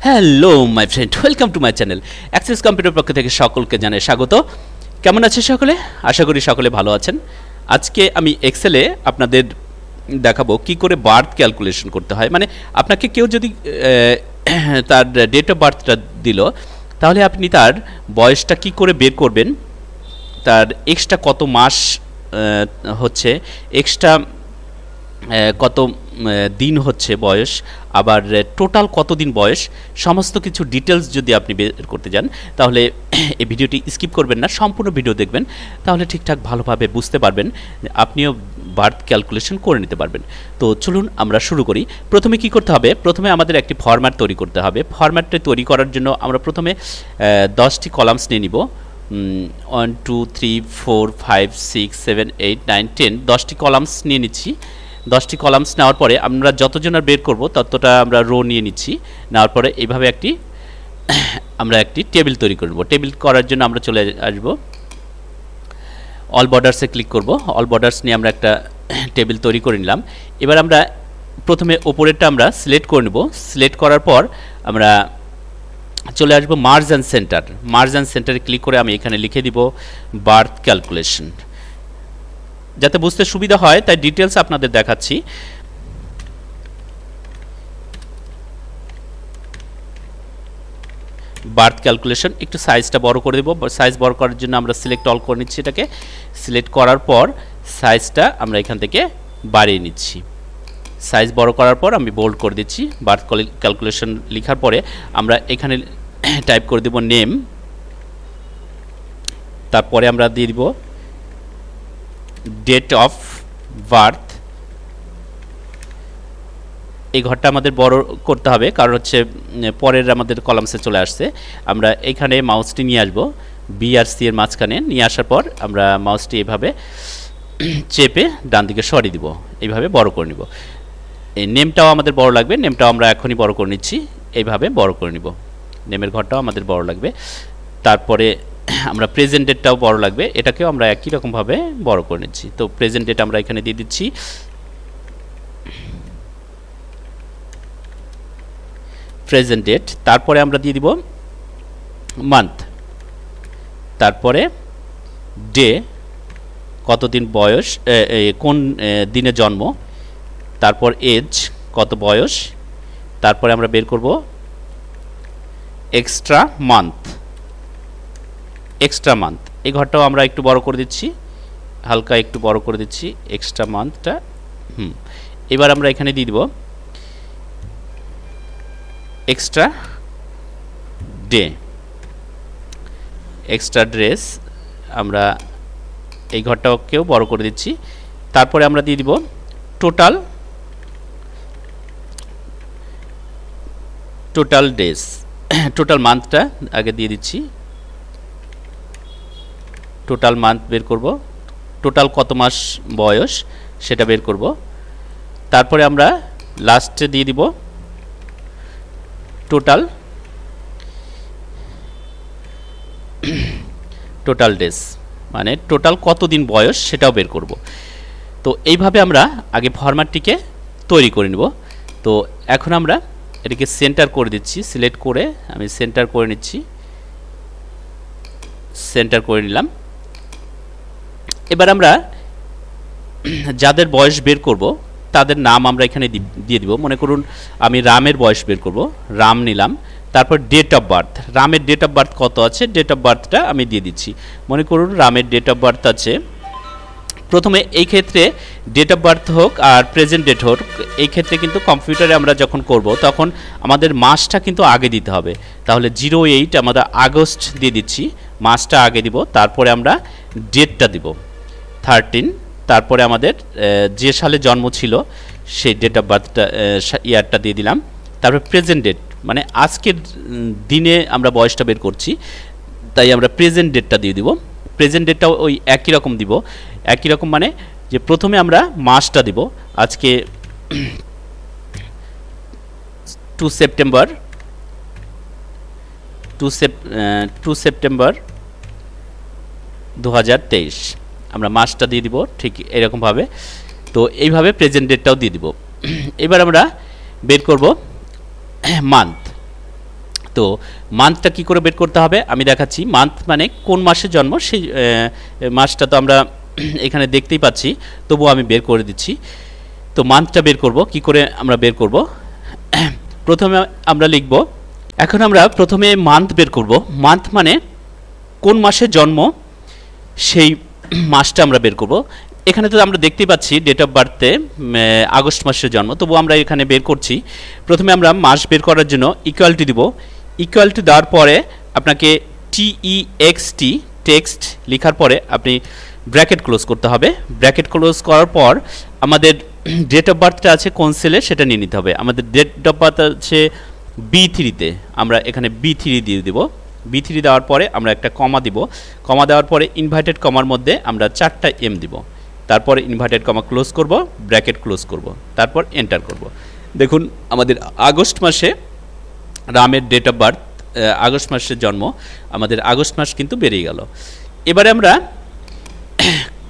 Hello my friend, welcome to my channel. Access computer পক্ষ থেকে সকলকে জানাই স্বাগত। কেমন আছে সকলে? আশা করি সকলে ভালো আছেন। আজকে আমি এক্সেলে আপনাদের দেখাবো কি করে বার্থ ক্যালকুলেশন করতে হয়। মানে আপনাকে কেউ যদি তার ডেট অফ বার্থটা দিল, তাহলে আপনি তার বয়সটা কি করে বের করবেন, তার এক্সট্রা কত মাস হচ্ছে, এক্সট্রা কত দিন হচ্ছে বয়স, আবার টোটাল কত দিন বয়স, সমস্ত কিছু ডিটেলস যদি আপনি বের করতে যান, তাহলে এই ভিডিওটি স্কিপ করবেন না, সম্পূর্ণ ভিডিও দেখবেন। তাহলে ঠিকঠাক ভালোভাবে বুঝতে পারবেন, আপনিও বার্থ ক্যালকুলেশন করে নিতে পারবেন। তো চলুন আমরা শুরু করি। প্রথমে কি করতে হবে? প্রথমে আমাদের একটি ফরম্যাট তৈরি করতে হবে। ফরম্যাটটা তৈরি করার জন্য আমরা প্রথমে 10টি কলামস নিয়ে নিব। 1 2 3 4 5 6 7 8 9 10 10টি কলামস নিয়ে নিচ্ছি। 10টি কলামস নেওয়ার পরে আমরা যতজনের বের করব ততটা আমরা রো নিয়ে নিচ্ছি। নেওয়ার পরে এইভাবে আমরা একটি টেবিল তৈরি করব। টেবিল করার জন্য আমরা চলে আসব, অল বর্ডার্সে ক্লিক করব। অল বর্ডার্স নিয়ে আমরা একটা টেবিল তৈরি করে নিলাম। এবার আমরা প্রথমে ওপরেরটা আমরা সিলেক্ট করে নেব। সিলেক্ট করার পর আমরা চলে আসব merge and centre. Merge and সেন্টারে ক্লিক করে আমি এখানে লিখে দিব বার্থ ক্যালকুলেশন। যাতে বুঝতে সুবিধা হয় তাই ডিটেলস আপনাদের দেখাচ্ছি। বার্থ ক্যালকুলেশন, একটু সাইজটা বড় করে দেব। সাইজ বড় করার জন্য আমরা সিলেক্ট অল করে নিচ্ছি। এটাকে সিলেক্ট করার পর সাইজটা আমরা এখান থেকে বাড়িয়ে নিচ্ছি। সাইজ বড় করার পর আমি বোল্ড করে দিচ্ছি। বার্থ ক্যালকুলেশন লেখার পরে আমরা এখানে টাইপ করে দেব নেম। তারপরে আমরা দিয়ে দিব ডেট অফ বার্থ। এই ঘরটা আমাদের বড় করতে হবে, কারণ হচ্ছে পরের আমাদের কলামসে চলে আসছে। আমরা এখানে মাউসটি নিয়ে আসব, বি আর সি এর মাঝখানে নিয়ে আসার পর আমরা মাউসটি এভাবে চেপে ডান দিকে সরিয়ে দিব, এইভাবে বড় করে নিব। এই নেমটাও আমাদের বড় লাগবে, নেমটাও আমরা এখনই বড় করে নিচ্ছি, এইভাবে বড় করে নিব। নেমের ঘরটাও আমাদের বড় লাগবে। তারপরে আমরা প্রেজেন্ট ডেটটাও বড় লাগবে, এটাকেও আমরা একই রকমভাবে বড় করে নিচ্ছি। তো প্রেজেন্ট ডেট আমরা এখানে দিয়ে দিচ্ছি। প্রেজেন্ট ডেট, তারপরে আমরা দিয়ে দিব মান্থ, তারপরে ডে, কতদিন বয়স, কোন দিনে জন্ম, তারপর এজ, কত বয়স, তারপরে আমরা বের করব এক্সট্রা মান্থ। এক্সট্রা মান্থ এই ঘরটাও আমরা একটু বড় করে দিচ্ছি, হালকা একটু বড় করে দিচ্ছি এক্সট্রা মান্থটা। এবার আমরা এখানে দিয়ে দিব এক্সট্রা ডে, এক্সট্রা ড্রেস, আমরা এই ঘরটাকেও বড় করে দিচ্ছি। তারপরে আমরা দিয়ে দিব টোটাল ডেজ, টোটাল মান্থটা আগে দিয়ে দিচ্ছি। টোটাল মান্থ বের করব, টোটাল কত মাস বয়স সেটা বের করব। তারপরে আমরা লাস্টে দিয়ে দিব টোটাল ডেজ, মানে টোটাল কতদিন বয়স সেটাও বের করব। তো এইভাবে আমরা আগে ফরম্যাটটিকে তৈরি করে নেব। তো এখন আমরা এটাকে সেন্টার করে দিচ্ছি, সিলেক্ট করে আমি সেন্টার করে নিচ্ছি। সেন্টার করে নিলাম। এবার আমরা যাদের বয়স বের করব তাদের নাম আমরা এখানে দিয়ে দিব। মনে করুন আমি রামের বয়স বের করব, রাম নিলাম। তারপর ডেট অফ বার্থ, রামের ডেট অফ বার্থ কত আছে, ডেট অফ বার্থটা আমি দিয়ে দিচ্ছি। মনে করুন রামের ডেট অফ বার্থ আছে, প্রথমে এই ক্ষেত্রে ডেট অফ বার্থ হোক আর প্রেজেন্ট ডেট হোক, এই ক্ষেত্রে কিন্তু কম্পিউটারে আমরা যখন করব তখন আমাদের মাসটা কিন্তু আগে দিতে হবে। তাহলে 08 আমরা আগস্ট দিয়ে দিচ্ছি, মাসটা আগে দিব। তারপরে আমরা ডেটটা দিব 13, তারপরে আমাদের যে সালে জন্ম ছিল সেই ডেট অফ বার্থটা, ইয়ারটা দিয়ে দিলাম। তারপরে প্রেজেন্ট ডেট, মানে আজকের দিনে আমরা বয়সটা বের করছি, তাই আমরা প্রেজেন্ট ডেটটা দিয়ে দিব। প্রেজেন্ট ডেটটাও ওই একই রকম দিব। একই রকম মানে যে প্রথমে আমরা মাসটা দিব, আজকে 2 সেপ্টেম্বর 2023 আমরা মাসটা দিয়ে দিব ঠিক এরকমভাবে। তো এইভাবে প্রেজেন্ট ডেটটাও দিয়ে দিব। এবার আমরা বের করব মান্থ। তো মান্থটা কি করে বের করতে হবে আমি দেখাচ্ছি। মান্থ মানে কোন মাসে জন্ম, সেই মাসটা তো আমরা এখানে দেখতেই পাচ্ছি, তবুও আমি বের করে দিচ্ছি। তো মান্থটা বের করব কি করে আমরা বের করব, প্রথমে আমরা লিখব, এখন আমরা প্রথমে মান্থ বের করব। মান্থ মানে কোন মাসে জন্ম সেই মাসটা আমরা বের করব। এখানে তো আমরা দেখতেই পাচ্ছি ডেট অফ বার্থে আগস্ট মাসে জন্ম, তবু আমরা এখানে বের করছি। প্রথমে আমরা মাস বের করার জন্য ইকুয়াল টু দিব। ইকুয়াল টু দেওয়ার পরে আপনাকে TEXT টেক্সট লেখার পরে আপনি ব্র্যাকেট ক্লোজ করতে হবে। ব্র্যাকেট ক্লোজ করার পর আমাদের ডেট অফ বার্থটা আছে কোন সেলে সেটা নিয়ে নিতে হবে। আমাদের ডেট অফ বার্থ আছে B3-তে, আমরা এখানে B3 দিয়ে দেব। B3 দেওয়ার পরে আমরা একটা কমা দিব। কমা দেওয়ার পরে ইনভার্টেড কমার মধ্যে আমরা 4টা M দিব। তারপরে ইনভার্টেড কমা ক্লোজ করব, ব্র্যাকেট ক্লোজ করব, তারপর এন্টার করব। দেখুন আমাদের আগস্ট মাসে রামের ডেট অফ বার্থ, আগস্ট মাসের জন্ম, আমাদের আগস্ট মাস কিন্তু বেরিয়ে গেল। এবারে আমরা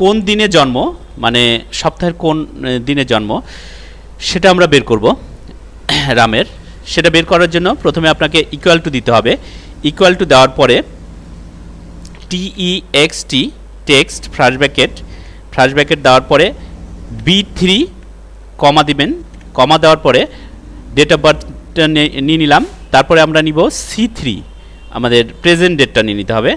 কোন দিনে জন্ম, মানে সপ্তাহের কোন দিনে জন্ম সেটা আমরা বের করব রামের। সেটা বের করার জন্য প্রথমে আপনাকে ইকুয়াল টু দিতে হবে। ইকুয়াল টু দেওয়ার পরে TEXT টেক্সট ফার্স্ট ব্র্যাকেট দেওয়ার পরে B3 কমা দিবেন। কমা দেওয়ার পরে ডেট অফ বার্থটা নিয়ে নিলাম। তারপরে আমরা নিব C3, আমাদের প্রেজেন্ট ডেটটা নিয়ে নিতে হবে।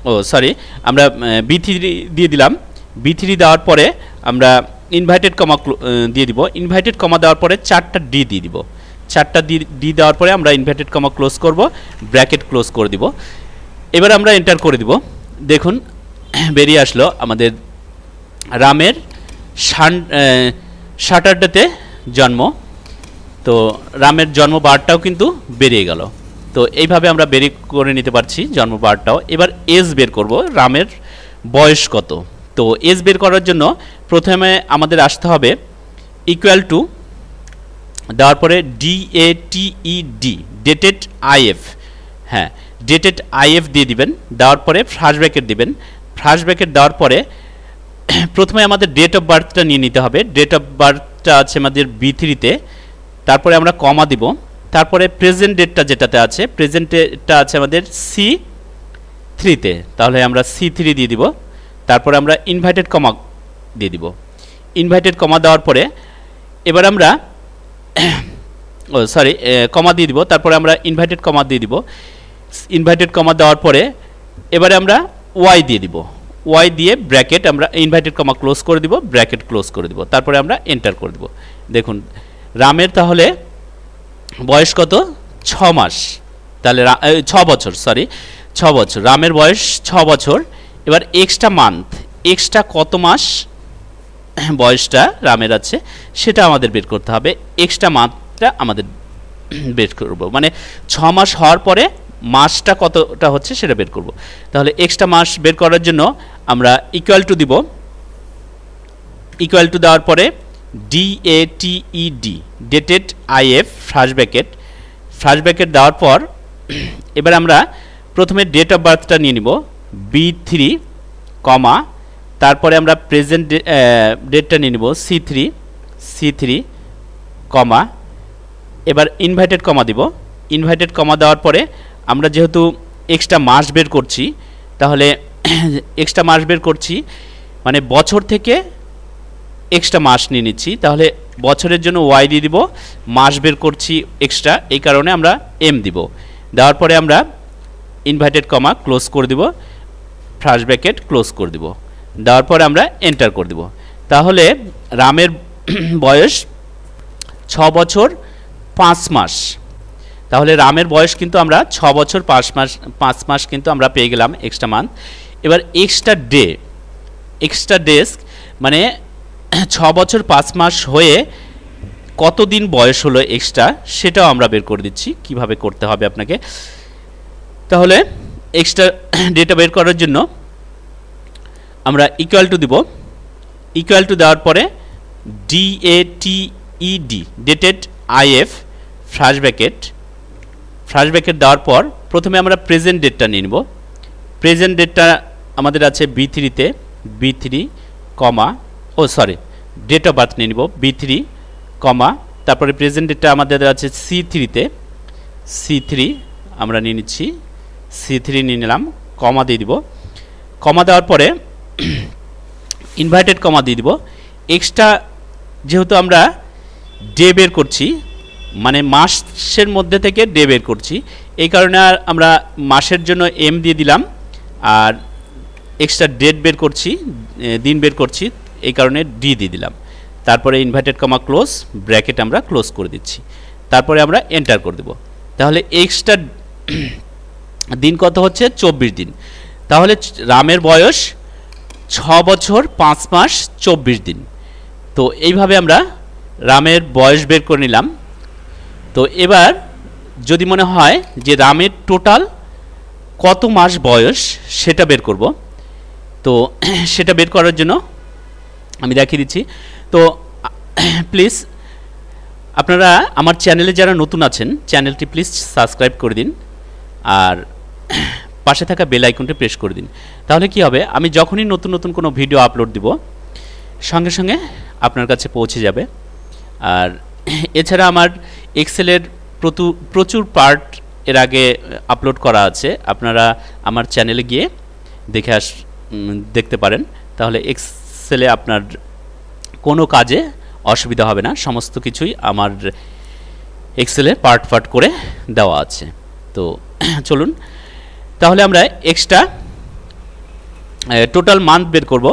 ও সরি, আমরা B3 দিয়ে দিলাম। B3 দেওয়ার পরে আমরা ইনভার্টেড কমা দিয়ে দিব। ইনভার্টেড কমা দেওয়ার পরে 4টা D দিয়ে দিব। 4টা D দেওয়ার পরে আমরা ইনভার্টেড কমা ক্লোজ করব, ব্র্যাকেট ক্লোজ করে দিব। এবার আমরা এন্টার করে দিব। দেখুন বেরিয়ে আসলো আমাদের রামের স্যাটারডেতে জন্ম। তো রামের জন্ম বারটাও কিন্তু বেরিয়ে গেল। তো এইভাবে আমরা বের করে নিতে পারছি জন্ম বারটাও। এবার এজ বের করব, রামের বয়স কত। তো এজ বের করার জন্য প্রথমে আমাদের আসতে হবে ইকুয়াল টু দেওয়ার পরে DATED ডেটেড IF, হ্যাঁ ডেটেড IF দিয়ে দিবেন। দেওয়ার পরে ফার্স্ট ব্র্যাকেট দিবেন। ফার্স্ট ব্র্যাকেট দেওয়ার পরে প্রথমে আমাদের ডেট অফ বার্থটা নিয়ে নিতে হবে। ডেট অফ বার্থটা আছে আমাদের B3-তে। তারপরে আমরা কমা দিব। তারপরে প্রেজেন্ট ডেটটা যেটাতে আছে, প্রেজেন্ট ডেটটা আছে আমাদের C3-তে, তাহলে আমরা C3 দিয়ে দিব। তারপরে আমরা ইনভার্টেড কমা দিয়ে দিব। ইনভার্টেড কমা দেওয়ার পরে এবার আমরা কমা দিয়ে দিব। তারপরে আমরা ইনভার্টেড কমা দিয়ে দিব। ইনভার্টেড কমা দেওয়ার পরে এবারে আমরা Y দিয়ে দিব। Y দিয়ে ব্র্যাকেট আমরা ইনভার্টেড কমা ক্লোজ করে দিব, ব্র্যাকেট ক্লোজ করে দিব। তারপরে আমরা এন্টার করে দিব। দেখুন রামের তাহলে বয়স কত, 6 মাস, তাহলে 6 বছর, 6 বছর। রামের বয়স 6 বছর। এবার এক্সট্রা মান্থ, এক্সট্রা কত মাস বয়সটা রামের আছে সেটা আমাদের বের করতে হবে। এক্সট্রা মান্থটা আমাদের বের করব, মানে 6 মাস হওয়ার পরে মাসটা কতটা হচ্ছে সেটা বের করব। তাহলে এক্সট্রা মাস বের করার জন্য আমরা ইকুয়াল টু দিব। ইকুয়াল টু দেওয়ার পরে DATED dated IF first bracket দেওয়ার পর এবার আমরা প্রথমে ডেট অফ বার্থটা নিয়ে নিব B3 কমা, তারপরে আমরা প্রেজেন্ট ডেটটা নিয়ে নিব C3 কমা, এবার ইনভার্টেড কমা দিব। ইনভার্টেড কমা দেওয়ার পরে আমরা যেহেতু এক্সট্রা মাস বের করছি, তাহলে এক্সট্রা মাস বের করছি মানে বছর থেকে এক্সট্রা মাস নিয়ে নিচ্ছি, তাহলে বছরের জন্য Y দিয়ে দিব। মাস বের করছি এক্সট্রা, এই কারণে আমরা M দিব। দেওয়ার পরে আমরা ইনভার্টেড কমা ক্লোজ করে দিব, ফার্স্ট ব্র্যাকেট ক্লোজ করে দিব। দেওয়ার পরে আমরা এন্টার করে দিব। তাহলে রামের বয়স 6 বছর 5 মাস। তাহলে রামের বয়স কিন্তু আমরা 6 বছর 5 মাস কিন্তু আমরা পেয়ে গেলাম এক্সট্রা মান্থ। এবার এক্সট্রা ডেজ মানে 6 বছর 5 মাস হয়ে কতদিন বয়স হলো এক্সট্রা, সেটাও আমরা বের করে দিচ্ছি কিভাবে করতে হবে আপনাকে। তাহলে এক্সট্রা ডেটা বের করার জন্য আমরা ইকুয়াল টু দিব। ইকুয়াল টু দেওয়ার পরে DATED dated IF first bracket দেওয়ার পর প্রথমে আমরা প্রেজেন্ট ডেটটা নিয়ে নেব। প্রেজেন্ট ডেটটা আমাদের আছে B3-তে, B3 comma date of birth নিয়ে নিব B3 কমা, তারপরে প্রেজেন্ট ডেটটা আমাদের আছে C3-তে, C3 আমরা নিয়ে নিচ্ছি, C3 নিয়ে নিলাম, কমা দিয়ে দিব। কমা দেওয়ার পরে ইনভার্টেড কমা দিয়ে দিব। এক্সট্রা যেহেতু আমরা ডে বের করছি, মানে মাসের মধ্যে থেকে ডে বের করছি, এই কারণে আমরা মাসের জন্য এম দিয়ে দিলাম, আর এক্সট্রা ডেট বের করছি, দিন বের করছি, এই কারণে ডি দিয়ে দিলাম। তারপরে ইনভার্টেড কমা ক্লোজ, ব্র্যাকেট আমরা ক্লোজ করে দিচ্ছি। তারপরে আমরা এন্টার করে দেব। তাহলে এক্সট্রা দিন কত হচ্ছে? 24 দিন। তাহলে রামের বয়স 6 বছর 5 মাস 24 দিন। তো এইভাবে আমরা রামের বয়স বের করে নিলাম। তো এবার যদি মনে হয় যে রামের টোটাল কত মাস বয়স সেটা বের করব, তো সেটা বের করার জন্য আমি দেখিয়ে দিচ্ছি। তো প্লিজ আপনারা আমার চ্যানেলে যারা নতুন আছেন চ্যানেলটি প্লিজ সাবস্ক্রাইব করে দিন, আর পাশে থাকা বেল আইকনটি প্রেস করে দিন। তাহলে কি হবে, আমি যখনই নতুন নতুন কোনো ভিডিও আপলোড দিব সঙ্গে সঙ্গে আপনার কাছে পৌঁছে যাবে। আর এছাড়া আমার এক্সেলের প্রচুর পার্ট এর আগে আপলোড করা আছে, আপনারা আমার চ্যানেলে গিয়ে দেখতে পারেন। তাহলে এক্সেলে আপনার কোনো কাজে অসুবিধা হবে না, সমস্ত কিছুই আমার এক্সেলে পার্ট করে দেওয়া আছে। তো চলুন তাহলে আমরা এক্সট্রা টোটাল মান্থ বের করব।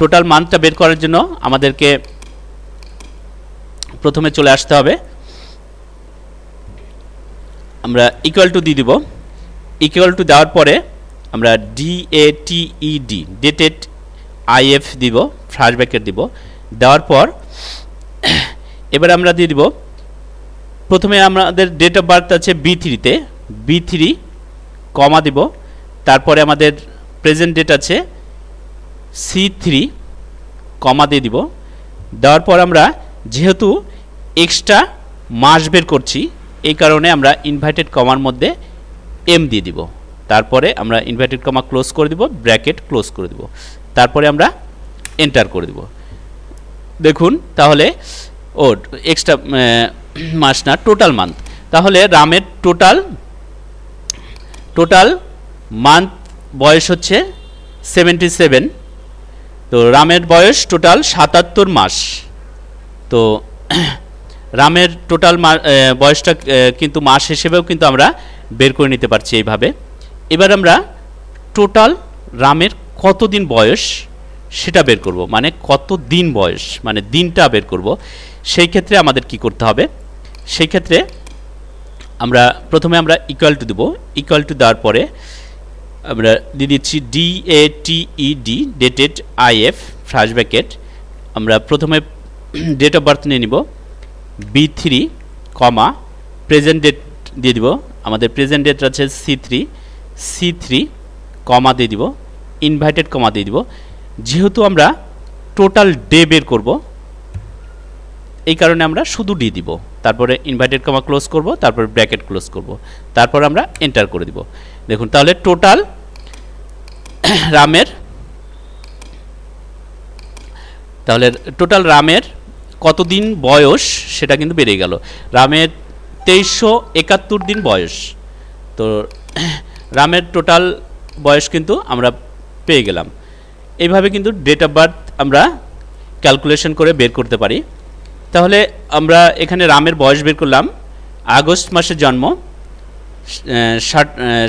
টোটাল মান্থটা বের করার জন্য আমাদেরকে প্রথমে চলে আসতে হবে, আমরা ইকুয়াল টু দিয়ে দিব। ইকুয়াল টু দেওয়ার পরে আমরা DATED ডেটেড IF দিব, ফার্স্ট ব্র্যাকেট দিব। দেওয়ার পর এবার আমরা দিয়ে দিব, প্রথমে আমাদের ডেট অফ বার্থ আছে B3-তে, B3 কমা দিব। তারপরে আমাদের প্রেজেন্ট ডেট আছে C3 কমা দিয়ে দিব। দেওয়ার পর আমরা যেহেতু এক্সট্রা মাস বের করছি এই কারণে আমরা ইনভার্টেড কমার মধ্যে এম দিয়ে দিব। তারপরে আমরা ইনভার্টেড কমা ক্লোজ করে দিব, ব্র্যাকেট ক্লোজ করে দিব। তারপরে আমরা এন্টার করে দিব। দেখুন তাহলে এক্সট্রা মাস না, টোটাল মান্থ। তাহলে রামের টোটাল মান্থ বয়স হচ্ছে 77। তো রামের বয়স টোটাল 77 মাস। তো রামের টোটাল বয়সটা কিন্তু মাস হিসেবেও কিন্তু আমরা বের করে নিতে পারছি এইভাবে। এবার আমরা টোটাল রামের কত দিন বয়স সেটা বের করব, মানে কত দিন বয়স, মানে দিনটা বের করব। সেই ক্ষেত্রে আমাদের কি করতে হবে, সেই ক্ষেত্রে আমরা প্রথমে আমরা ইকুয়াল টু দেব। ইকুয়াল টু দেওয়ার পরে আমরা দিয়ে দিচ্ছি DATED dated IF first bracket. আমরা প্রথমে ডেট অফ বার্থ নিয়ে নিব, B3 কমা প্রেজেন্ট ডেট দিয়ে দিব। আমাদের প্রেজেন্ট ডেট আছে C3 কমা দিয়ে দিব, ইনভার্টেড কমা দিয়ে দিব। যেহেতু আমরা টোটাল ডে বের করব এই কারণে আমরা শুধু ডি দিব। তারপরে ইনভার্টেড কমা ক্লোজ করব, তারপরে ব্র্যাকেট ক্লোজ করব, তারপর আমরা এন্টার করে দিব। দেখুন তাহলে টোটাল রামের কতদিন বয়স সেটা কিন্তু বেড়ে গেল। রামের 2371 দিন বয়স। তো রামের টোটাল বয়স কিন্তু আমরা পেয়ে গেলাম। এইভাবে কিন্তু ডেট অফ বার্থ আমরা ক্যালকুলেশন করে বের করতে পারি। তাহলে আমরা এখানে রামের বয়স বের করলাম, আগস্ট মাসে জন্ম,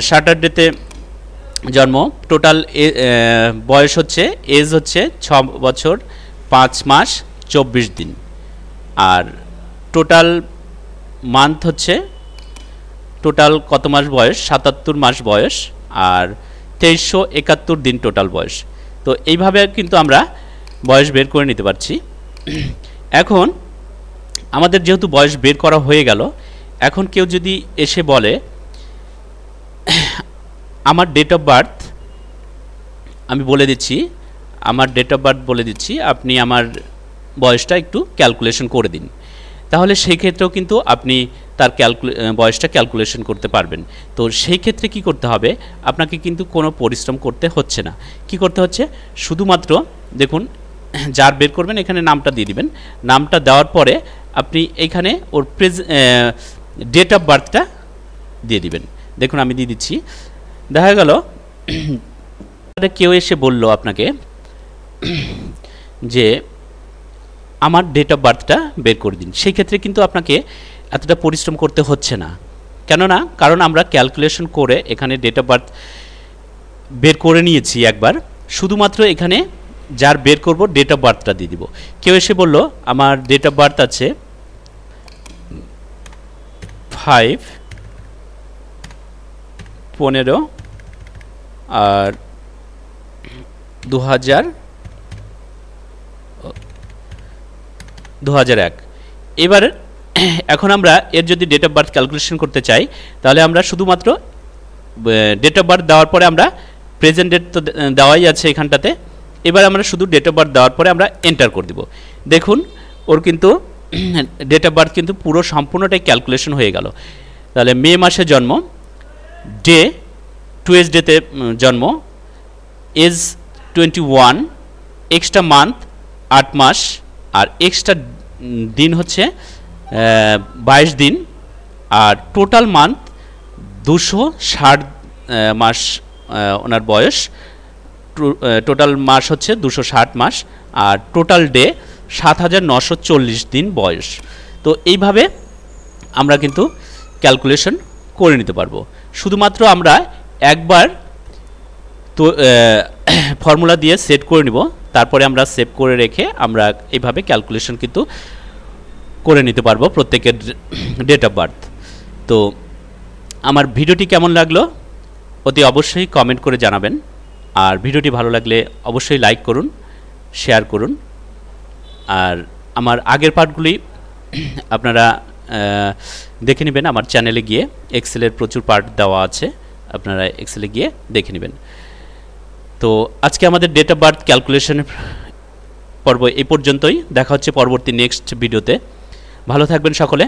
স্যাটারডেতে জন্ম, টোটাল বয়স হচ্ছে এজ হচ্ছে 6 বছর 5 মাস 24 দিন, আর টোটাল মান্থ হচ্ছে টোটাল কত মাস বয়স, 77 মাস বয়স, আর 2371 দিন টোটাল বয়স। তো এইভাবে কিন্তু আমরা বয়স বের করে নিতে পারছি। এখন আমাদের যেহেতু বয়স বের করা হয়ে গেল, এখন কেউ যদি এসে বলে আমার ডেট অফ বার্থ, আমি বলে দিচ্ছি আমার ডেট অফ বার্থ বলে দিচ্ছি, আপনি আমার বয়সটা একটু ক্যালকুলেশন করে দিন, তাহলে সেই ক্ষেত্রেও কিন্তু আপনি তার বয়সটা ক্যালকুলেশন করতে পারবেন। তো সেই ক্ষেত্রে কি করতে হবে, আপনাকে কিন্তু কোনো পরিশ্রম করতে হচ্ছে না। কি করতে হচ্ছে, শুধুমাত্র দেখুন যার বের করবেন এখানে নামটা দিয়ে দিবেন। নামটা দেওয়ার পরে আপনি এখানে ওর ডেট অফ বার্থটা দিয়ে দিবেন। দেখুন আমি দিয়ে দিচ্ছি। দেখা গেল কেউ এসে বলল আপনাকে যে আমার ডেট অফ বার্থটা বের করে দিন, সেই ক্ষেত্রে কিন্তু আপনাকে এতটা পরিশ্রম করতে হচ্ছে না। কেননা কারণ আমরা ক্যালকুলেশন করে এখানে ডেট অফ বার্থ বের করে নিয়েছি একবার, শুধুমাত্র এখানে যার বের করব ডেট অফ বার্থটা দিয়ে দিব। কেউ এসে বলল আমার ডেট অফ বার্থ আছে 5/15 আর 2001। এবার এখন আমরা এর যদি ডেট অফ বার্থ ক্যালকুলেশন করতে চাই তাহলে আমরা শুধুমাত্র ডেট অফ বার্থ দেওয়ার পরে আমরা প্রেজেন্ট ডেট তো দেওয়াই আছে এখানটাতে, এবার আমরা শুধু ডেট অফ বার্থ দেওয়ার পরে আমরা এন্টার করে দিব। দেখুন ওর কিন্তু ডেট অফ বার্থ কিন্তু পুরো সম্পূর্ণটাই ক্যালকুলেশন হয়ে গেল। তাহলে মে মাসে জন্ম, ডে 2 ডেতে জন্ম, এজ 21, এক্সট্রা মান্থ 8 মাস, আর এক্সট্রা দিন হচ্ছে 22 দিন, আর টোটাল মান্থ 260 মাস ওনার বয়স, টোটাল মাস হচ্ছে 260 মাস, আর টোটাল ডে 7940 দিন বয়স। তো এইভাবে আমরা কিন্তু ক্যালকুলেশন করে নিতে পারবো। শুধুমাত্র আমরা একবার তো ফর্মুলা দিয়ে সেট করে নিব, তারপরে আমরা সেভ করে রেখে আমরা এইভাবে ক্যালকুলেশন কিন্তু করে নিতে পারবো প্রত্যেকের ডেট অফ বার্থ। তো আমার ভিডিওটি কেমন লাগলো অতি অবশ্যই কমেন্ট করে জানাবেন, আর ভিডিওটি ভালো লাগলে অবশ্যই লাইক করুন, শেয়ার করুন, আর আমার আগের পার্টগুলি আপনারা দেখে নেবেন আমার চ্যানেলে গিয়ে। এক্সেলের প্রচুর পার্ট দেওয়া আছে, আপনারা এক্সেলে গিয়ে দেখে নেবেন। তো আজকে আমাদের ডেট অফ বার্থ ক্যালকুলেশন পর্ব এই পর্যন্তই। দেখা হচ্ছে পরবর্তী নেক্সট ভিডিওতে। ভালো থাকবেন সকলে।